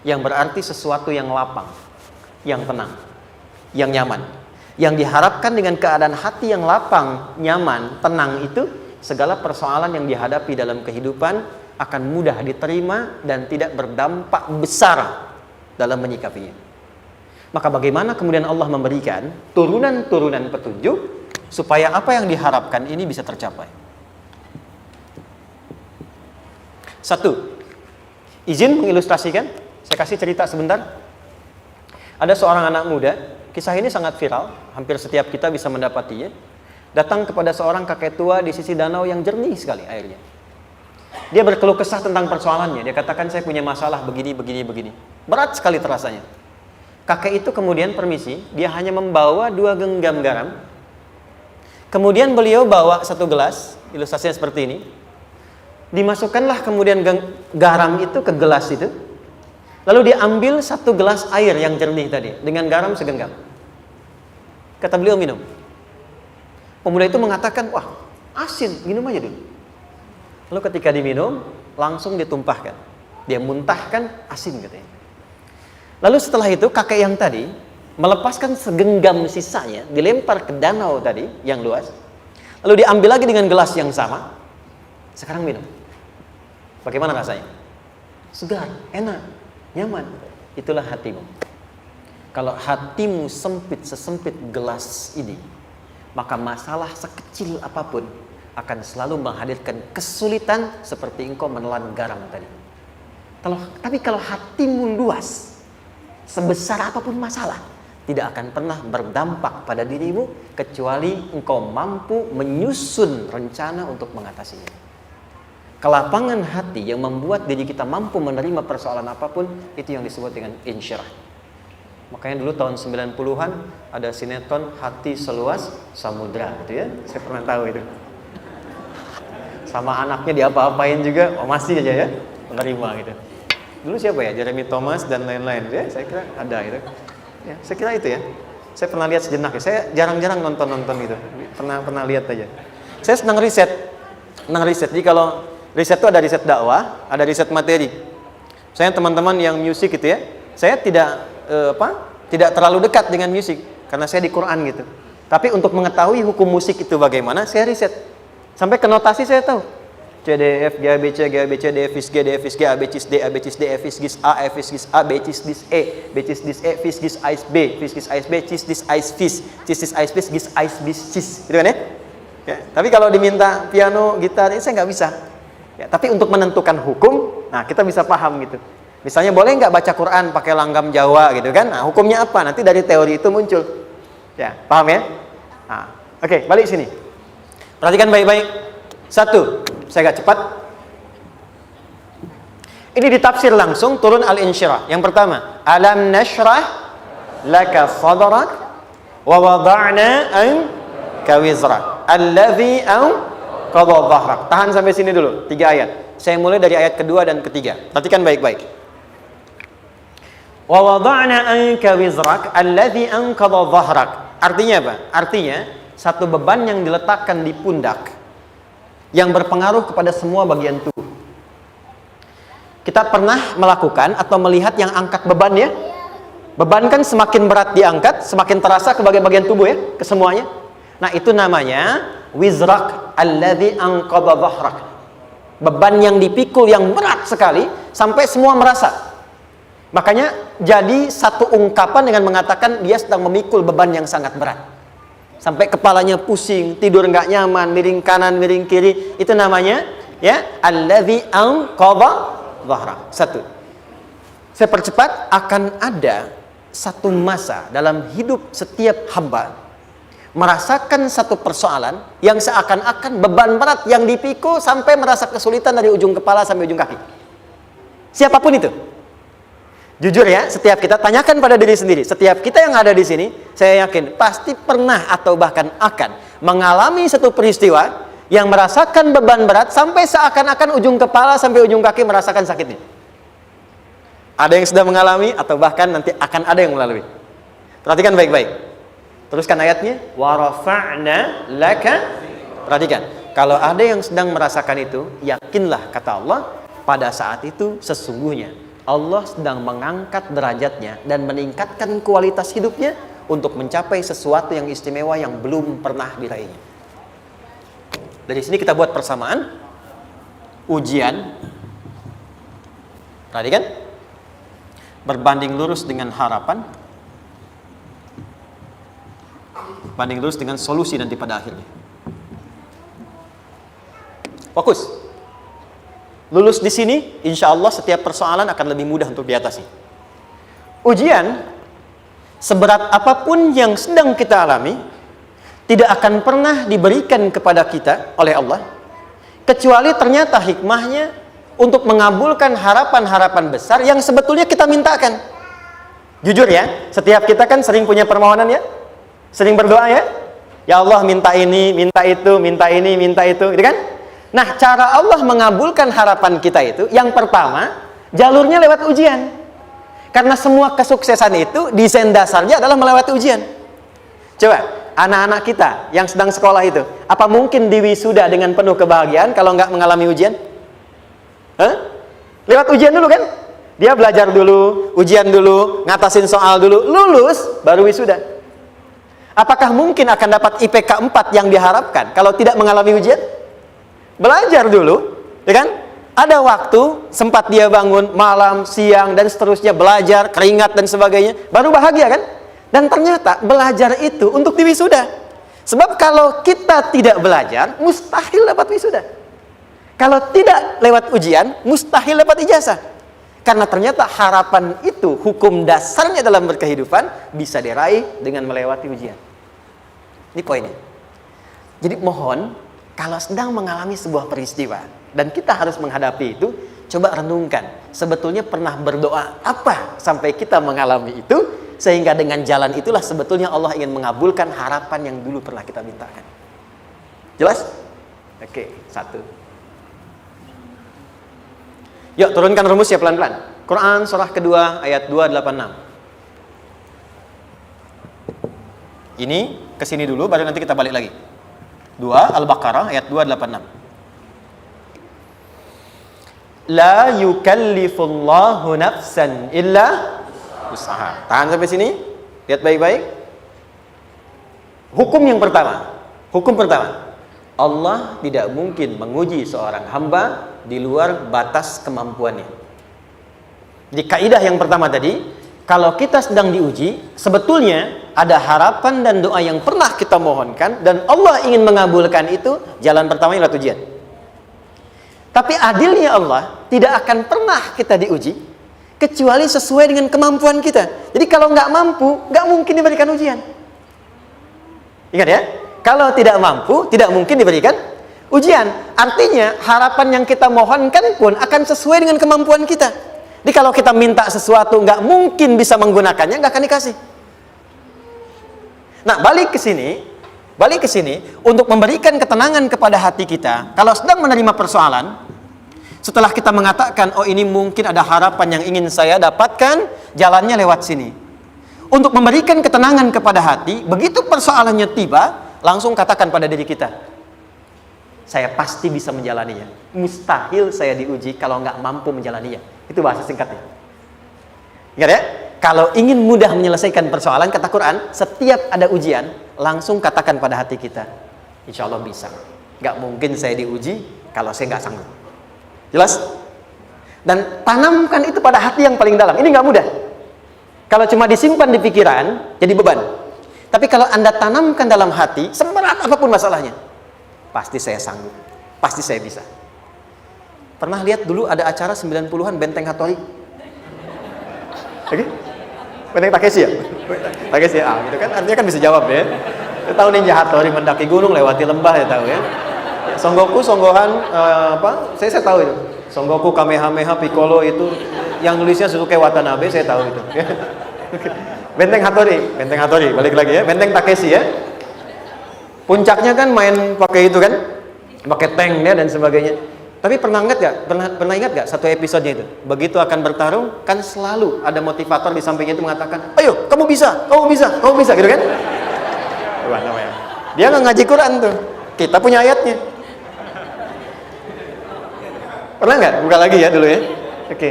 yang berarti sesuatu yang lapang, yang tenang, yang nyaman. Yang diharapkan dengan keadaan hati yang lapang, nyaman, tenang itu, segala persoalan yang dihadapi dalam kehidupan akan mudah diterima dan tidak berdampak besar dalam menyikapinya. Maka bagaimana kemudian Allah memberikan turunan-turunan petunjuk supaya apa yang diharapkan ini bisa tercapai? Satu, izin mengilustrasikan. Saya kasih cerita sebentar. Ada seorang anak muda, kisah ini sangat viral, hampir setiap kita bisa mendapatinya. Datang kepada seorang kakek tua di sisi danau yang jernih sekali airnya. Dia berkeluh kesah tentang persoalannya. Dia katakan, saya punya masalah begini. Berat sekali terasanya. Kakek itu kemudian permisi, dia hanya membawa 2 genggam garam. Kemudian beliau bawa 1 gelas, ilustrasinya seperti ini. Dimasukkanlah kemudian garam itu ke gelas itu. Lalu diambil 1 gelas air yang jernih tadi dengan garam segenggam. Kata beliau, minum. Pemuda itu mengatakan, wah asin, minum aja dulu. Lalu ketika diminum, langsung ditumpahkan. Dia muntahkan, asin katanya. Lalu setelah itu kakek yang tadi melepaskan segenggam sisanya, dilempar ke danau tadi yang luas. Lalu diambil lagi dengan gelas yang sama. Sekarang minum. Bagaimana rasanya? Segar, enak, nyaman. Itulah hatimu. Kalau hatimu sempit sesempit gelas ini, maka masalah sekecil apapun akan selalu menghadirkan kesulitan seperti engkau menelan garam tadi. Tapi kalau hatimu luas, sebesar apapun masalah, tidak akan pernah berdampak pada dirimu kecuali engkau mampu menyusun rencana untuk mengatasinya. Kelapangan hati yang membuat diri kita mampu menerima persoalan apapun, itu yang disebut dengan insyirah. Makanya dulu tahun 90-an ada sinetron Hati Seluas Samudra gitu ya. Saya pernah tahu itu. Sama anaknya diapa-apain juga, masih aja ya menerima gitu. Dulu siapa ya? Jeremy Thomas dan lain-lain ya. Saya kira ada itu. Ya, saya kira itu ya. Saya pernah lihat sejenak ya. Saya jarang-jarang nonton gitu. Pernah lihat aja. Saya senang riset. Jadi kalau riset itu ada riset dakwah, ada riset materi. Saya teman-teman yang musik gitu ya, saya tidak terlalu dekat dengan musik karena saya di Quran gitu. Tapi untuk mengetahui hukum musik itu bagaimana, saya riset. Sampai ke notasi saya tahu. C D F G A B C D F G D F G A B C D A B C D F G A F G A B C D E B C D E F G A B C D A B gitu kan ya? Ya, tapi kalau diminta piano, gitar, ini saya nggak bisa. Ya, tapi untuk menentukan hukum, nah kita bisa paham gitu. Misalnya boleh nggak baca Quran pakai langgam Jawa gitu kan? Nah, hukumnya apa? Nanti dari teori itu muncul. Ya, paham ya? Nah, oke, balik sini. Perhatikan baik-baik. 1, saya agak cepat. Ini ditafsir langsung turun Al-Insyirah. Yang pertama, alam nashrah laka sadrak wa wada'na anka wizrak allazi qadha dhahrak. Tahan sampai sini dulu, 3 ayat. Saya mulai dari ayat kedua dan ketiga. Perhatikan baik-baik. Wa wada'na anka wizrak allazi qadha dhahrak. Artinya apa? Artinya satu beban yang diletakkan di pundak yang berpengaruh kepada semua bagian tubuh. Kita pernah melakukan atau melihat yang angkat beban ya? Beban kan semakin berat diangkat, semakin terasa ke bagian tubuh ya, ke semuanya. Nah, itu namanya wizrak alladzi anqadha dhahrak. Beban yang dipikul yang berat sekali sampai semua merasa. Makanya jadi satu ungkapan dengan mengatakan dia sedang memikul beban yang sangat berat. Sampai kepalanya pusing, tidur nggak nyaman, miring kanan, miring kiri. Itu namanya ya alladzi anqadha dhahrak. 1. Saya percepat, akan ada satu masa dalam hidup setiap hamba merasakan satu persoalan yang seakan-akan beban berat yang dipikul sampai merasa kesulitan dari ujung kepala sampai ujung kaki. Siapapun itu. Jujur ya, setiap kita tanyakan pada diri sendiri. Setiap kita yang ada di sini, saya yakin pasti pernah atau bahkan akan mengalami satu peristiwa yang merasakan beban berat sampai seakan-akan ujung kepala sampai ujung kaki merasakan sakitnya. Ada yang sudah mengalami atau bahkan nanti akan ada yang melalui. Perhatikan baik-baik. Teruskan ayatnya. Wa rafa'na laka. Perhatikan. Kalau ada yang sedang merasakan itu, yakinlah kata Allah, pada saat itu sesungguhnya Allah sedang mengangkat derajatnya dan meningkatkan kualitas hidupnya untuk mencapai sesuatu yang istimewa yang belum pernah diraihnya. Dari sini kita buat persamaan. Ujian. Perhatikan. Berbanding lurus dengan harapan, banding lurus dengan solusi nanti pada akhirnya. Fokus. Lulus di sini, insya Allah setiap persoalan akan lebih mudah untuk diatasi. Ujian, seberat apapun yang sedang kita alami, tidak akan pernah diberikan kepada kita oleh Allah, kecuali ternyata hikmahnya untuk mengabulkan harapan-harapan besar yang sebetulnya kita mintakan. Jujur ya, setiap kita kan sering punya permohonan ya, sering berdoa ya. Ya Allah minta ini, minta itu, minta ini, minta itu, gitu kan? Nah, cara Allah mengabulkan harapan kita itu, yang pertama, jalurnya lewat ujian. Karena semua kesuksesan itu, desain dasarnya adalah melewati ujian. Coba, anak-anak kita yang sedang sekolah itu, apa mungkin diwisuda dengan penuh kebahagiaan kalau nggak mengalami ujian? Lewat ujian dulu kan? Dia belajar dulu, ujian dulu, ngatasin soal dulu, lulus, baru wisuda. Apakah mungkin akan dapat IPK 4 yang diharapkan kalau tidak mengalami ujian? Belajar dulu, ya kan? Ada waktu, sempat dia bangun malam, siang, dan seterusnya, belajar, keringat, dan sebagainya, baru bahagia kan? Dan ternyata belajar itu untuk diwisuda. Sebab kalau kita tidak belajar, mustahil dapat wisuda. Kalau tidak lewat ujian, mustahil dapat ijazah. Karena ternyata harapan itu, hukum dasarnya dalam berkehidupan, bisa diraih dengan melewati ujian. Ini poinnya. Jadi mohon, kalau sedang mengalami sebuah peristiwa, dan kita harus menghadapi itu, coba renungkan. Sebetulnya pernah berdoa apa sampai kita mengalami itu, sehingga dengan jalan itulah sebetulnya Allah ingin mengabulkan harapan yang dulu pernah kita mintakan. Jelas? Oke, satu. Yuk turunkan rumus ya pelan-pelan. Quran surah kedua ayat 286. Ini kesini dulu baru nanti kita balik lagi. 2 Al-Baqarah ayat 286. La yukallifullahu nafsan illa usaha. Tahan sampai sini. Lihat baik-baik. Hukum yang pertama. Hukum pertama. Allah tidak mungkin menguji seorang hamba di luar batas kemampuannya. Jadi kaidah yang pertama tadi, kalau kita sedang diuji, sebetulnya ada harapan dan doa yang pernah kita mohonkan dan Allah ingin mengabulkan itu, jalan pertamanya adalah ujian. Tapi adilnya Allah, tidak akan pernah kita diuji kecuali sesuai dengan kemampuan kita. Jadi kalau nggak mampu, nggak mungkin diberikan ujian. Ingat ya, kalau tidak mampu, tidak mungkin diberikan ujian. Artinya harapan yang kita mohonkan pun akan sesuai dengan kemampuan kita. Jadi kalau kita minta sesuatu nggak mungkin bisa menggunakannya, nggak akan dikasih. Nah, balik ke sini untuk memberikan ketenangan kepada hati kita. Kalau sedang menerima persoalan, setelah kita mengatakan, oh ini mungkin ada harapan yang ingin saya dapatkan, jalannya lewat sini. Untuk memberikan ketenangan kepada hati, begitu persoalannya tiba, langsung katakan pada diri kita, saya pasti bisa menjalaninya. Mustahil saya diuji kalau nggak mampu menjalaninya. Itu bahasa singkatnya. Ingat ya? Kalau ingin mudah menyelesaikan persoalan, kata Quran, setiap ada ujian, langsung katakan pada hati kita, insya Allah bisa. Nggak mungkin saya diuji kalau saya nggak sanggup. Jelas? Dan tanamkan itu pada hati yang paling dalam. Ini nggak mudah. Kalau cuma disimpan di pikiran, jadi beban. Tapi kalau Anda tanamkan dalam hati, seberat apapun masalahnya, pasti saya sanggup, pasti saya bisa. Pernah lihat dulu ada acara 90-an Benteng Hattori? Oke? Benteng Takeshi ya? Takeshi ya, gitu kan artinya kan bisa jawab ya. Saya tahu Ninja Hattori mendaki gunung lewati lembah, ya tahu ya. Son Goku, Son Gohan, saya tahu itu. Son Goku, Kamehameha, Piccolo itu yang nulisnya Suzuki Watanabe, saya tahu itu. Benteng Hattori, balik lagi ya. Benteng Takeshi ya. Puncaknya kan main pakai itu kan, pakai tank ya dan sebagainya. Tapi pernah ingat gak satu episodenya itu? Begitu akan bertarung, kan selalu ada motivator di sampingnya itu mengatakan, ayo, kamu bisa, gitu kan? Dia nggak ngaji Quran tuh. Kita punya ayatnya. Pernah nggak? Buka lagi ya dulu ya. Oke.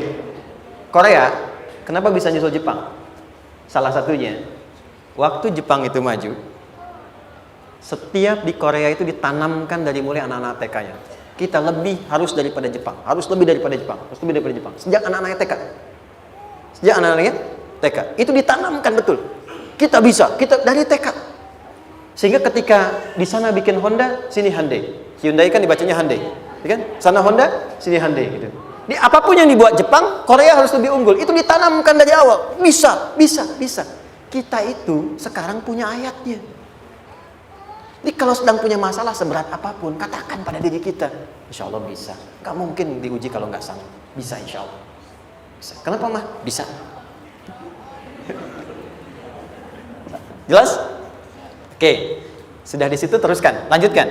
Korea, kenapa bisa nyusul Jepang? Salah satunya, waktu Jepang itu maju, setiap di Korea itu ditanamkan dari mulai anak-anak TK-nya. Kita harus lebih daripada Jepang. Sejak anak-anaknya TK. Itu ditanamkan betul. Kita bisa, kita dari TK. Sehingga ketika di sana bikin Honda, sini Hyundai. Hyundai kan dibacanya Hyundai, ya kan? Sana Honda, sini Hyundai gitu. Di apapun yang dibuat Jepang, Korea harus lebih unggul. Itu ditanamkan dari awal. Bisa. Kita itu sekarang punya ayatnya. Jadi kalau sedang punya masalah seberat apapun, katakan pada diri kita, insya Allah bisa. Gak mungkin diuji kalau nggak sanggup. Bisa insya Allah. Bisa. Kenapa mah? Bisa. Jelas? Oke. Sudah di situ teruskan. Lanjutkan.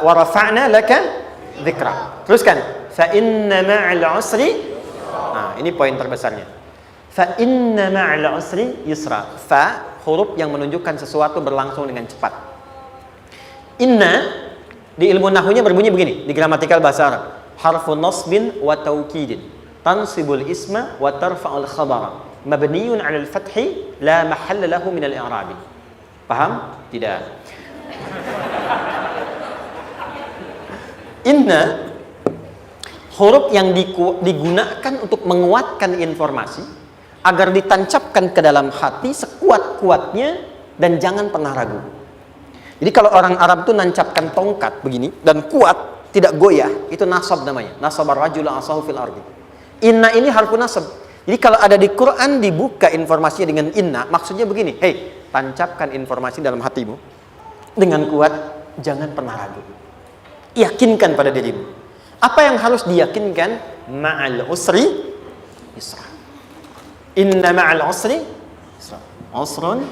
Warafa'na laka dzikra. Teruskan. Fa inna ma'al usri. Nah, ini poin terbesarnya. Fa inna ma'al usri yusra. Fa huruf yang menunjukkan sesuatu berlangsung dengan cepat. Inna di ilmu nahwunya berbunyi begini, di gramatikal bahasa Arab. Harfu nasbin wa taukidin. Tansibul isma wa tarfa'ul khabara. Mabniyun 'alal fathi la mahalla lahu min al-i'rabi. Paham? Tidak. Inna huruf yang digunakan untuk menguatkan informasi agar ditancapkan ke dalam hati sekuat-kuatnya dan jangan pernah ragu. Jadi kalau orang Arab itu nancapkan tongkat begini dan kuat, tidak goyah, itu nasab namanya. Nasabar rajula asahu fil ardi. Inna ini harfu nasab. Jadi kalau ada di Quran dibuka informasinya dengan inna, maksudnya begini, hei, tancapkan informasi dalam hatimu dengan kuat, jangan pernah ragu. Yakinkan pada dirimu. Apa yang harus diyakinkan? Ma'al usri yusra. Inna ma'al usri yusra. Usrun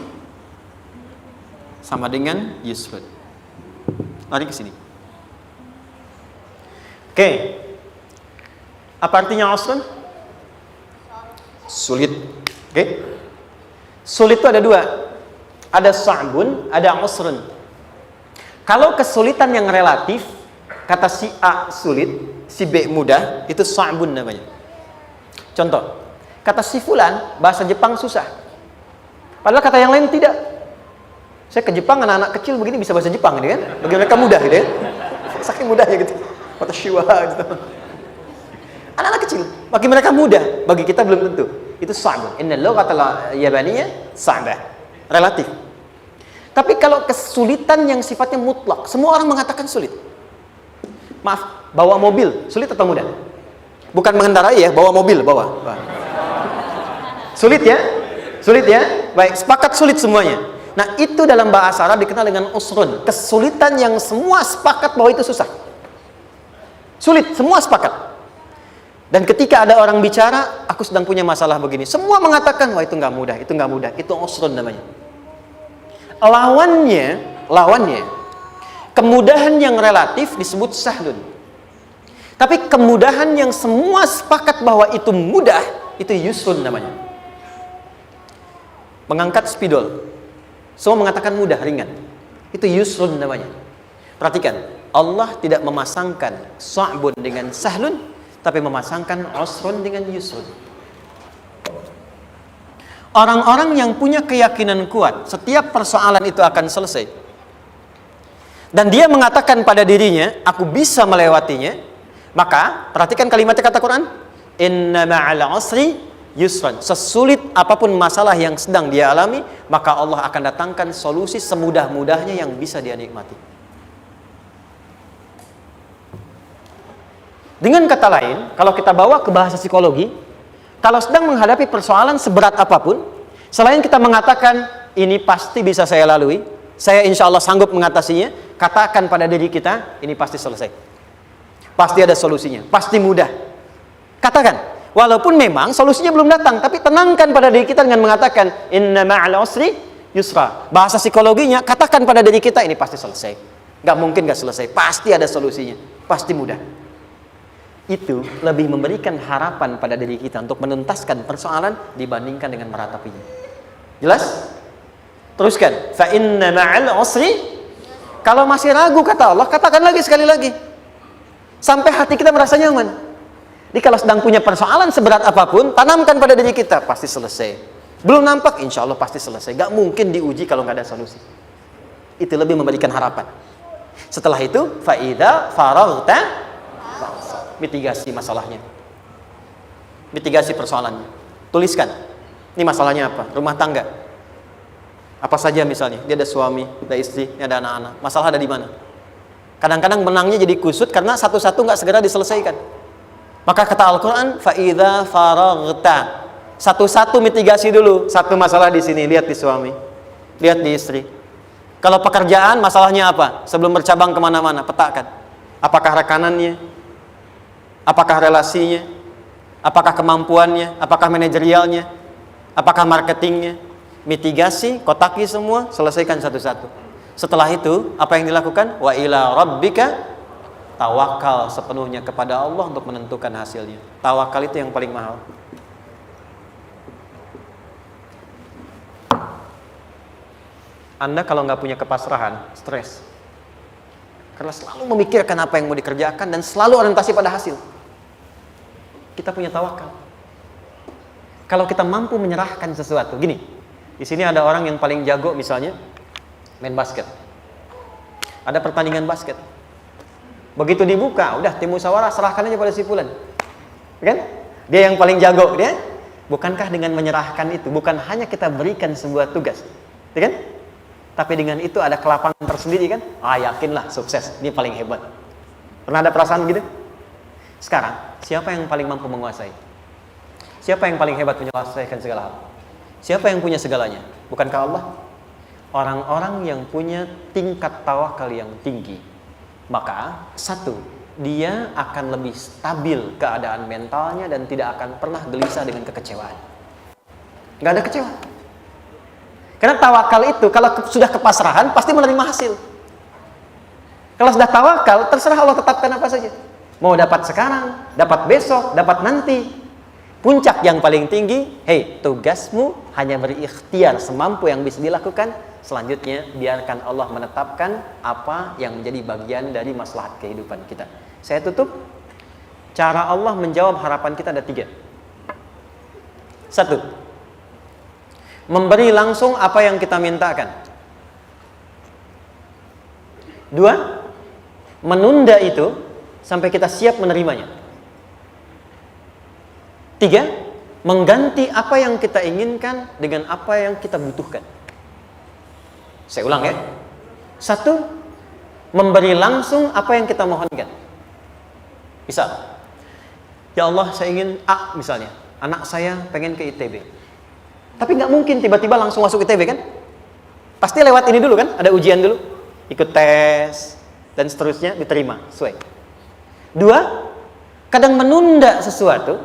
sama dengan yusrun. Lari ke sini. Oke. Apa artinya usrun? Sulit. Oke. Sulit itu ada dua. Ada sa'bun, ada usrun. Kalau kesulitan yang relatif, kata si A sulit, si B mudah, itu sa'bun namanya. Contoh, kata si fulan, bahasa Jepang susah. Padahal kata yang lain tidak. Saya ke Jepang, anak-anak kecil begini bisa bahasa Jepang, gitu kan? Bagi mereka mudah, gitu ya. Saking mudahnya gitu. Kata shiwa, gitu. Anak-anak kecil, bagi mereka mudah, bagi kita belum tentu. Itu sa'bun. Inna lughatal yabaniyya sa'bah. Relatif. Tapi kalau kesulitan yang sifatnya mutlak, semua orang mengatakan sulit. Maaf, bawa mobil, sulit atau mudah? Bukan mengendarai ya, bawa mobil, bawa. Sulit ya? Sulit ya? Baik, sepakat sulit semuanya. Nah, itu dalam bahasa Arab dikenal dengan usrun. Kesulitan yang semua sepakat bahwa itu susah. Sulit, semua sepakat. Dan ketika ada orang bicara, aku sedang punya masalah begini. Semua mengatakan, wah itu nggak mudah, itu nggak mudah. Itu usrun namanya. Lawannya, kemudahan yang relatif disebut sahlun. Tapi kemudahan yang semua sepakat bahwa itu mudah, itu yusrun namanya. Mengangkat spidol, semua mengatakan mudah, ringan. Itu yusrun namanya. Perhatikan, Allah tidak memasangkan sa'bun dengan sahlun, tapi memasangkan usrun dengan yusrun. Orang-orang yang punya keyakinan kuat, setiap persoalan itu akan selesai. Dan dia mengatakan pada dirinya, aku bisa melewatinya. Maka, perhatikan kalimatnya kata Quran. Inna ma'al usri yusran. Sesulit apapun masalah yang sedang dia alami, maka Allah akan datangkan solusi semudah-mudahnya yang bisa dia nikmati. Dengan kata lain, kalau kita bawa ke bahasa psikologi, kalau sedang menghadapi persoalan seberat apapun, selain kita mengatakan, ini pasti bisa saya lalui, saya insya Allah sanggup mengatasinya, katakan pada diri kita, ini pasti selesai. Pasti ada solusinya, pasti mudah. Katakan, walaupun memang solusinya belum datang, tapi tenangkan pada diri kita dengan mengatakan, inna ma'al usri yusra. Bahasa psikologinya, katakan pada diri kita, ini pasti selesai. Nggak mungkin nggak selesai, pasti ada solusinya, pasti mudah. Itu lebih memberikan harapan pada diri kita untuk menuntaskan persoalan dibandingkan dengan meratapinya. Jelas? Teruskan. Fa inna ma'al usri. Kalau masih ragu kata Allah, katakan lagi sekali lagi. Sampai hati kita merasa nyaman. Jadi kalau sedang punya persoalan seberat apapun, tanamkan pada diri kita, pasti selesai. Belum nampak, insya Allah pasti selesai. Gak mungkin diuji kalau nggak ada solusi. Itu lebih memberikan harapan. Setelah itu, fa'idha faraghta, mitigasi masalahnya, mitigasi persoalannya. Tuliskan, ini masalahnya apa? Rumah tangga. Apa saja misalnya, dia ada suami, ada istri, ada anak-anak. Masalah ada di mana? Kadang-kadang benangnya jadi kusut karena satu-satu nggak segera diselesaikan. Maka kata Al-Quran, fa'idha faraghta, satu-satu mitigasi dulu. Satu masalah di sini, lihat di suami, lihat di istri. Kalau pekerjaan, masalahnya apa? Sebelum bercabang kemana-mana, petakan. Apakah rekanannya? Apakah relasinya? Apakah kemampuannya? Apakah manajerialnya? Apakah marketingnya? Mitigasi, kotaki semua, selesaikan satu-satu. Setelah itu, apa yang dilakukan? Wa ila rabbika, tawakal sepenuhnya kepada Allah untuk menentukan hasilnya. Tawakal itu yang paling mahal. Anda kalau nggak punya kepasrahan, stres. Karena selalu memikirkan apa yang mau dikerjakan dan selalu orientasi pada hasil. Kita punya tawakal. Kalau kita mampu menyerahkan sesuatu, gini, di sini ada orang yang paling jago misalnya main basket. Ada pertandingan basket. Begitu dibuka, udah tim musyawarah serahkan aja pada si fulan. Kan? Dia yang paling jago, dia. Bukankah dengan menyerahkan itu bukan hanya kita berikan sebuah tugas, ya kan? Tapi dengan itu ada kelapangan tersendiri kan? Yakinlah sukses, ini paling hebat. Pernah ada perasaan gitu? Sekarang, siapa yang paling mampu menguasai? Siapa yang paling hebat menyelesaikan segala hal? Siapa yang punya segalanya? Bukankah Allah? Orang-orang yang punya tingkat tawakal yang tinggi, maka satu, dia akan lebih stabil keadaan mentalnya dan tidak akan pernah gelisah dengan kekecewaan. Nggak ada kecewa. Karena tawakal itu kalau sudah kepasrahan pasti menerima hasil. Kalau sudah tawakal, terserah Allah tetapkan apa saja. Mau dapat sekarang, dapat besok, dapat nanti. Puncak yang paling tinggi, tugasmu hanya berikhtiar semampu yang bisa dilakukan. Selanjutnya, biarkan Allah menetapkan apa yang menjadi bagian dari maslahat kehidupan kita. Saya tutup. Cara Allah menjawab harapan kita ada 3. 1. Memberi langsung apa yang kita mintakan. 2. Menunda itu sampai kita siap menerimanya. 3. Mengganti apa yang kita inginkan dengan apa yang kita butuhkan. Saya ulang ya. 1. Memberi langsung apa yang kita mohonkan. Misal, ya Allah saya ingin A misalnya, anak saya pengen ke ITB. Tapi nggak mungkin tiba-tiba langsung masuk ITB kan? Pasti lewat ini dulu kan? Ada ujian dulu, ikut tes dan seterusnya diterima sesuai. 2, kadang menunda sesuatu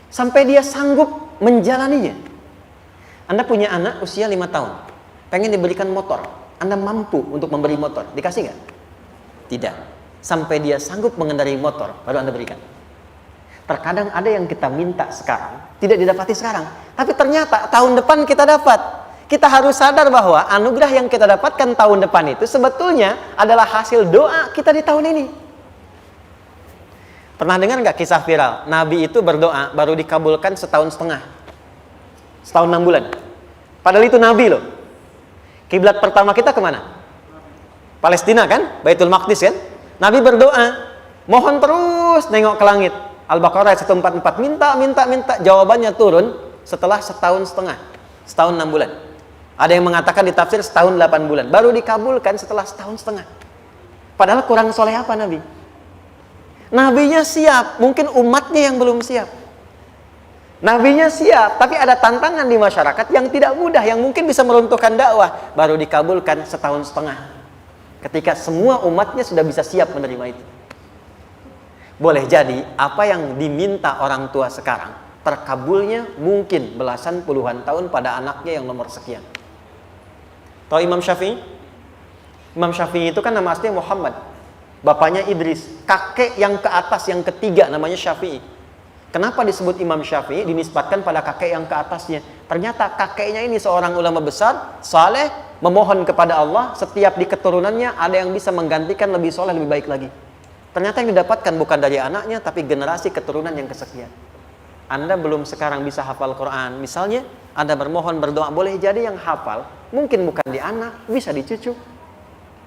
sampai dia sanggup menjalaninya. Anda punya anak usia 5 tahun, pengen diberikan motor. Anda mampu untuk memberi motor, dikasih nggak? Tidak. Sampai dia sanggup mengendarai motor, baru Anda berikan. Terkadang ada yang kita minta sekarang, tidak didapati sekarang. Tapi ternyata tahun depan kita dapat. Kita harus sadar bahwa anugerah yang kita dapatkan tahun depan itu sebetulnya adalah hasil doa kita di tahun ini. Pernah dengar nggak kisah viral? Nabi itu berdoa baru dikabulkan setahun setengah. Setahun 6 bulan. Padahal itu Nabi loh. Kiblat pertama kita kemana? Palestina kan? Baitul Maqdis kan? Nabi berdoa, mohon terus nengok ke langit. Al-Baqarah 144, minta, jawabannya turun setelah setahun setengah, setahun 6 bulan. Ada yang mengatakan di tafsir setahun 8 bulan, baru dikabulkan setelah setahun setengah. Padahal kurang soleh apa Nabi? Nabinya siap, mungkin umatnya yang belum siap. Nabinya siap, tapi ada tantangan di masyarakat yang tidak mudah, yang mungkin bisa meruntuhkan dakwah, baru dikabulkan setahun setengah. Ketika semua umatnya sudah bisa siap menerima itu. Boleh jadi apa yang diminta orang tua sekarang terkabulnya mungkin belasan puluhan tahun pada anaknya yang nomor sekian. Tahu Imam Syafi'i? Imam Syafi'i itu kan nama aslinya Muhammad. Bapaknya Idris. Kakek yang ke atas, yang ketiga namanya Syafi'i. Kenapa disebut Imam Syafi'i? Dinisbatkan pada kakek yang ke atasnya. Ternyata kakeknya ini seorang ulama besar, saleh, memohon kepada Allah. Setiap di keturunannya ada yang bisa menggantikan lebih soleh, lebih baik lagi. Ternyata yang didapatkan bukan dari anaknya, tapi generasi keturunan yang kesekian. Anda belum sekarang bisa hafal Quran. Misalnya, Anda bermohon, berdoa, boleh jadi yang hafal, mungkin bukan di anak, bisa di cucu,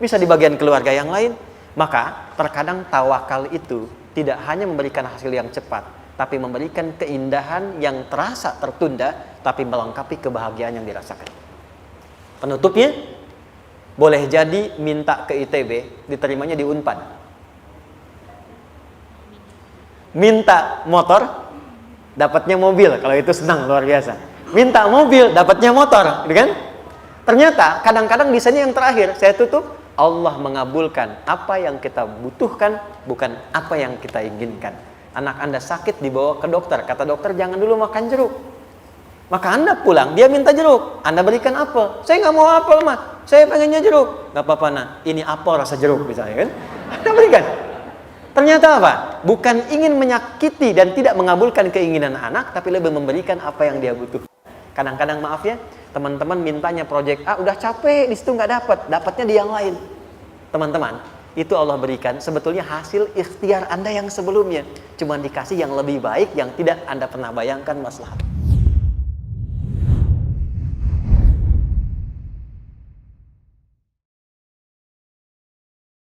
bisa di bagian keluarga yang lain. Maka, terkadang tawakal itu tidak hanya memberikan hasil yang cepat, tapi memberikan keindahan yang terasa tertunda, tapi melengkapi kebahagiaan yang dirasakan. Penutupnya, boleh jadi minta ke ITB, diterimanya di Unpad. Minta motor, dapatnya mobil. Kalau itu senang, luar biasa. Minta mobil, dapatnya motor, gitu kan? Ternyata kadang-kadang di sini yang terakhir, saya tutup, Allah mengabulkan apa yang kita butuhkan, bukan apa yang kita inginkan. Anak Anda sakit, dibawa ke dokter, kata dokter jangan dulu makan jeruk. Maka Anda pulang, dia minta jeruk, Anda berikan apel. Saya nggak mau apel mah, saya pengennya jeruk. Nggak apa-apa nah, ini apel rasa jeruk misalnya kan? Anda berikan. Ternyata apa? Bukan ingin menyakiti dan tidak mengabulkan keinginan anak, tapi lebih memberikan apa yang dia butuh. Kadang-kadang maaf ya, teman-teman mintanya proyek A, udah capek, di situ nggak dapat, dapatnya di yang lain. Teman-teman, itu Allah berikan sebetulnya hasil ikhtiar Anda yang sebelumnya. Cuma dikasih yang lebih baik, yang tidak Anda pernah bayangkan maslahat.